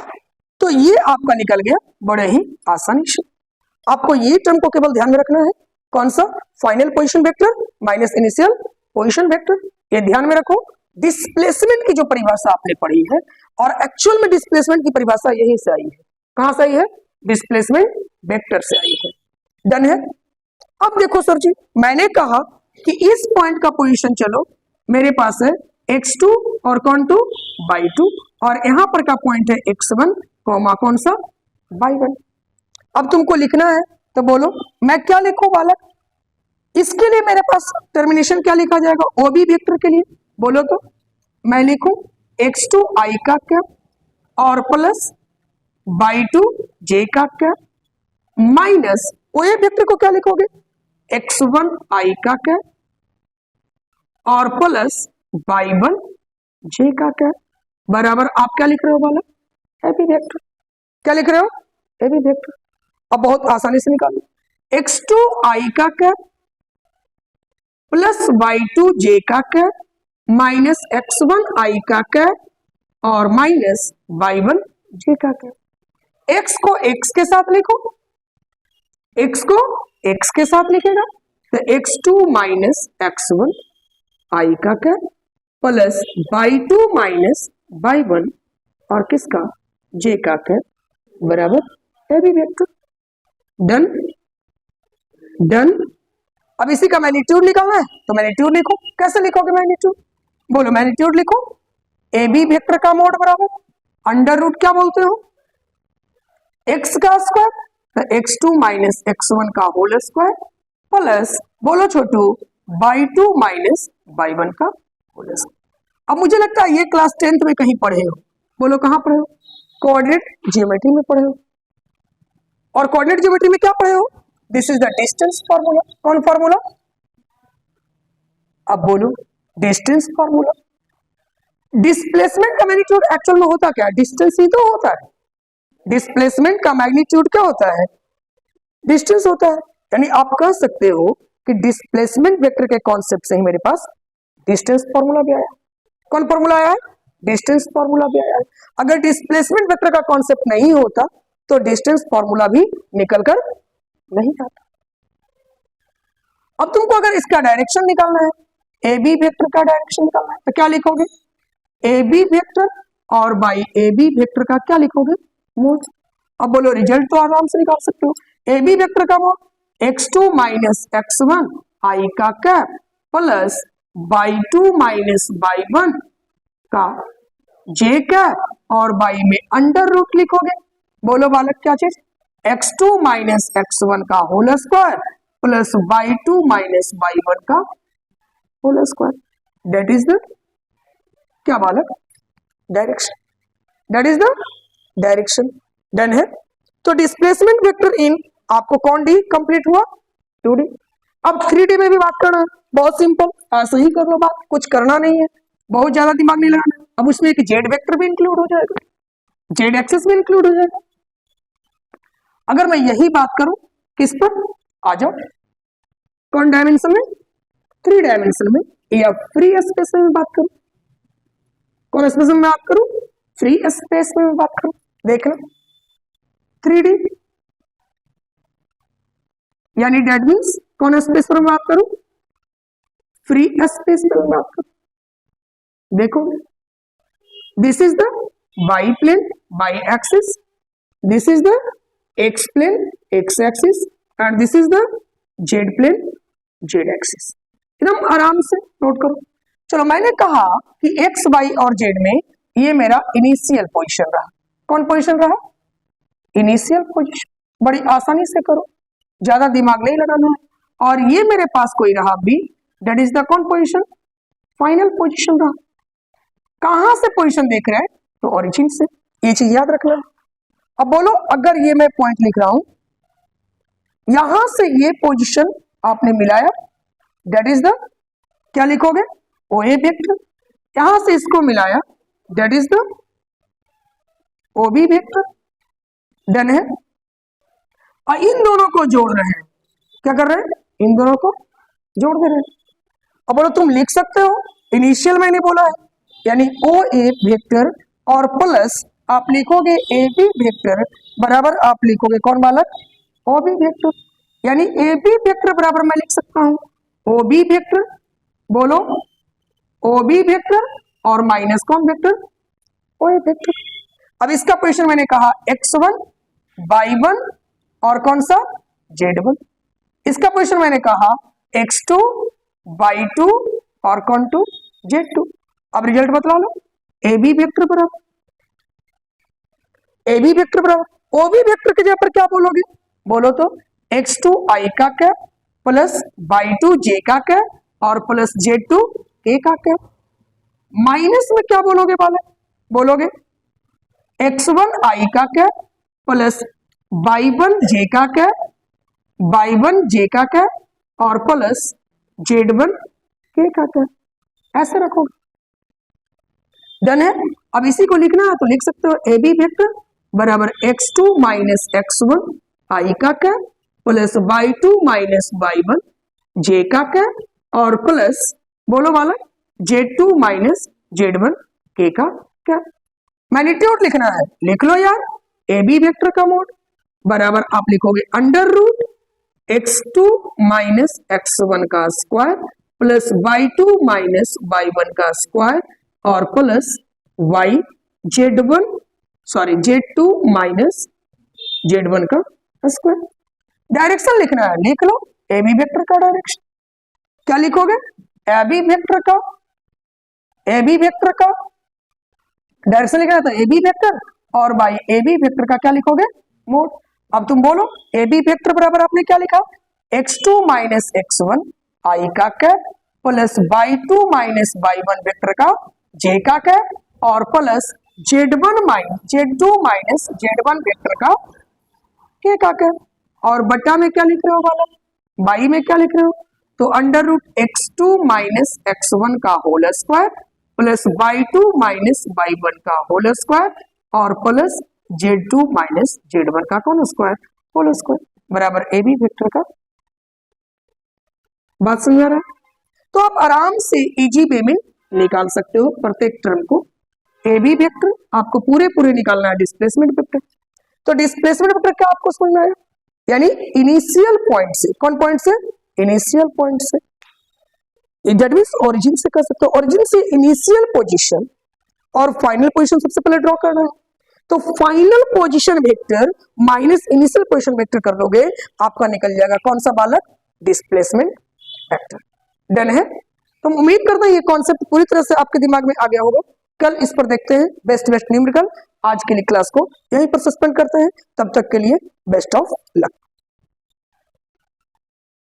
तो ये आपका निकल गया बड़े ही आसानी से। आपको ये टर्म को केवल ध्यान में रखना है, कौन सा, final position vector minus initial position vector, ये ध्यान में रखो। डिस्प्लेसमेंट की जो परिभाषा आपने पढ़ी है और एक्चुअल में डिस्प्लेसमेंट की परिभाषा यही से आई है, कहां से आई है, डिस्प्लेसमेंट वेक्टर से आई है। डन है। अब देखो सर जी मैंने कहा कि इस पॉइंट का पोजीशन चलो मेरे पास है x2 और कौन 2 y2 और यहां पर का पॉइंट है x1 कौमा कौन सा y1। अब तुमको लिखना है तो बोलो मैं क्या लिखूं बालक, इसके लिए मेरे पास टर्मिनेशन क्या लिखा जाएगा, ओ बी वेक्टर के लिए, बोलो तो मैं लिखूं x2 i का क्या और प्लस y2 j का क्या माइनस ओ ए वेक्टर को क्या लिखोगे x1 i का क्या और प्लस y1 j का क्या बराबर आप क्या लिख रहे हो बालक, ए बी वेक्टर। क्या लिख रहे हो, ए बी वेक्टर। अब बहुत आसानी से निकालो, x2 i का क्या प्लस y2 j का क्या माइनस x1 i का क्या और माइनस y1 j का क्या। x को x के साथ लिखो, x को x के साथ लिखेगा तो x2 माइनस x1 i का क्या प्लस y2 माइनस y1 और किसका j का क्या बराबर A B vector. Done, done. अब इसी का मैग्नीट्यूड निकालना है तो मैग्नीट्यूड लिखो, कैसे लिखोगे मैग्नीट्यूड, बोलो मैग्नीट्यूड लिखो ए बी वेक्टर का मोड बराबर अंडर रूट क्या बोलते हो x का स्क्वायर तो x2 माइनस x1 का होल स्क्वायर प्लस बोलो छोटू y2 माइनस y1 का होल स्क्वायर। अब मुझे लगता है ये क्लास 10th में कहीं पढ़े हो, बोलो कहां पढ़े हो, कोऑर्डिनेट ज्योमेट्री में पढ़े हो। और कोऑर्डिनेट ज्योमेट्री में क्या पढ़े हो, this is the distance formula, कौन फार्मूला, अब बोलो डिस्टेंस फार्मूला। डिस्प्लेसमेंट का मैग्नीट्यूड एक्चुअल में होता क्या है, डिस्टेंस ही तो होता है, डिस्प्लेसमेंट का मैग्नीट्यूड क्या होता है, डिस्टेंस होता है। यानी आप कह सकते हो कि डिस्प्लेसमेंट वेक्टर के कॉन्सेप्ट से ही मेरे पास डिस्टेंस फार्मूला भी आया। कौन फार्मूला आया है, डिस्टेंस फार्मूला भी आया है। अगर डिस्प्लेसमेंट वेक्टर का कॉन्सेप्ट नहीं होता तो डिस्टेंस फार्मूला भी निकल कर नहीं आता। अब तुमको अगर इसका डायरेक्शन निकालना है, ए बी वेक्टर का डायरेक्शन निकालना है तो क्या लिखोगे, ए बी वेक्टर और बाई ए बी वेक्टर का क्या लिखोगे, मोड। अब बोलो रिजल्ट तो आराम से निकाल सकते हो, ए बी वेक्टर का mode x2 minus x1 i का cap plus y2 minus y1 का j कैप और y में अंडर रूट लिखोगे। बोलो बालक क्या चीज, x2 माइनस x1 का whole square plus y2 minus y1 का whole square, that is the क्या बालक, direction, that is the direction. Done है। तो डिस्प्लेसमेंट वेक्टर इन आपको कौन डी कंप्लीट हुआ, 2D। अब 3D में भी बात करना है, बहुत सिंपल, ऐसे ही कर लो बात, कुछ करना नहीं है, बहुत ज्यादा दिमाग नहीं लगाना। अब उसमें एक जेड वेक्टर भी इंक्लूड हो जाएगा, जेड एक्सिस भी इंक्लूड हो जाएगा। अगर मैं यही बात करूं किस पर, आ जाओ, कौन डायमेंशन में, 3 डायमेंशन में, या फ्री स्पेस में बात करूं, कौन स्पेस में बात करूं, फ्री स्पेस में बात करूं, देखना 3D यानी डेट मीन्स कौन स्पेस पर बात करूं, फ्री स्पेस पर बात करूं। देखो this is the Y plane Y axis, this is the X plane X axis and this is the Z plane Z axis. एकदम आराम से नोट करो। चलो मैंने कहा कि एक्स वाई और जेड में ये मेरा इनिशियल पोजीशन रहा। कौन पोजीशन रहा? Initial position. बड़ी आसानी से करो, ज्यादा दिमाग नहीं लगाना है। और ये मेरे पास कोई रहा बी, दैट इज द कौन पोजीशन? फाइनल पोजीशन रहा। कहां से पोजीशन देख रहे हैं? तो ओरिजिन से। ये चीज याद रखना। अब बोलो, अगर ये मैं पॉइंट लिख रहा हूं, यहां से ये पोजीशन आपने मिलाया, दैट इज द क्या लिखोगे? O A vector. यहां से इसको मिलाया, that is the O B vector. Done है। और इन दोनों को जोड़ रहे हैं। क्या कर रहे हैं? इन दोनों को जोड़ दे रहे हैं। अब बोलो, तुम लिख सकते हो, इनिशियल मैंने बोला है, यानी ओ ए वेक्टर और प्लस आप लिखोगे ए बी वेक्टर बराबर आप लिखोगे कौन बालक? O B vector. यानी ए बी वेक्टर बराबर मैं लिख सकता हूं ओ बी वेक्टर। बोलो, ओ बी वेक्टर और माइनस कौन वेक्टर? O A vector. अब इसका पोजीशन मैंने कहा x1 y1 और कौन सा? z1। इसका पोजीशन मैंने कहा x2 y2 और कौन टू? z2। अब रिजल्ट बतला लो। ए बी वेक्टर बराबर ए बी वेक्टर बराबर ओ बी वेक्टर के जगह पर क्या बोलोगे? बोलो तो x2 i का कैप प्लस y2 j का कैप और प्लस z2 k का कैप। माइनस में क्या बोलोगे बालक? बोलोगे x1 i का कैप प्लस y1 j का कैप, y1 j का कैप और प्लस z1 k का कैप। ऐसे रखोगे। डन है। अब इसी को लिखना है तो लिख सकते हो ए बी वेक्टर बराबर x2 माइनस x1 i का cap plus y2 minus y1 j का कैप और प्लस बोलो वाला z2 माइनस z1 k का कैप। मैग्नीट्यूड लिखना है, लिख लो यार। ए बी वेक्टर का मोड बराबर आप लिखोगे under root x2 minus x1 का square plus y2 minus y1 का स्क्वायर और प्लस z2 माइनस z1 का स्क्वायर। डायरेक्शन लिखना है, लिख लो ए बी वेक्टर का डायरेक्शन। क्या लिखोगे? ए बी वेक्टर का डायरेक्शन लिखना है तो ए बी वेक्टर और बाई ए बी वेक्टर का क्या लिखोगे? मोड। अब तुम बोलो ए बी वेक्टर बराबर आपने क्या लिखा? x2 माइनस x1 i का cap plus y2 minus y1 vector का j का कैप और plus z2 minus z1 vector का k का कैप। और बट्टा में क्या लिख रहे हो बालक? बाई में क्या लिख रहे हो? तो under root x2 minus x1 का whole square plus y2 minus y1 का होल स्क्वायर और प्लस z2 माइनस z1 का कौन स्क्वायर? होल स्क्वायर बराबर ए बी वेक्टर का। बात समझ रहा है? तो आप आराम से इजी वे में निकाल सकते हो प्रत्येक टर्म को। ए बी वेक्टर आपको पूरे निकालना है डिस्प्लेसमेंट वेक्टर। तो डिस्प्लेसमेंट वेक्टर क्या आपको समझ में आया? यानी इनिशियल पॉइंट से, कौन पॉइंट से? इनिशियल पॉइंट से। दैट मींस ओरिजिन से कर सकते हो। ओरिजिन से इनिशियल पोजीशन और फाइनल पोजीशन सबसे पहले ड्रॉ करना है। तो final position vector minus initial position vector कर दोगे, आपका निकल जाएगा कौन सा बालक? Displacement vector. डन है। तो उम्मीद करता हूं ये कॉन्सेप्ट पूरी तरह से आपके दिमाग में आ गया होगा। कल इस पर देखते हैं बेस्ट न्यूमेरिकल। आज के लिए क्लास को यहीं पर सस्पेंड करते हैं। तब तक के लिए बेस्ट ऑफ लक।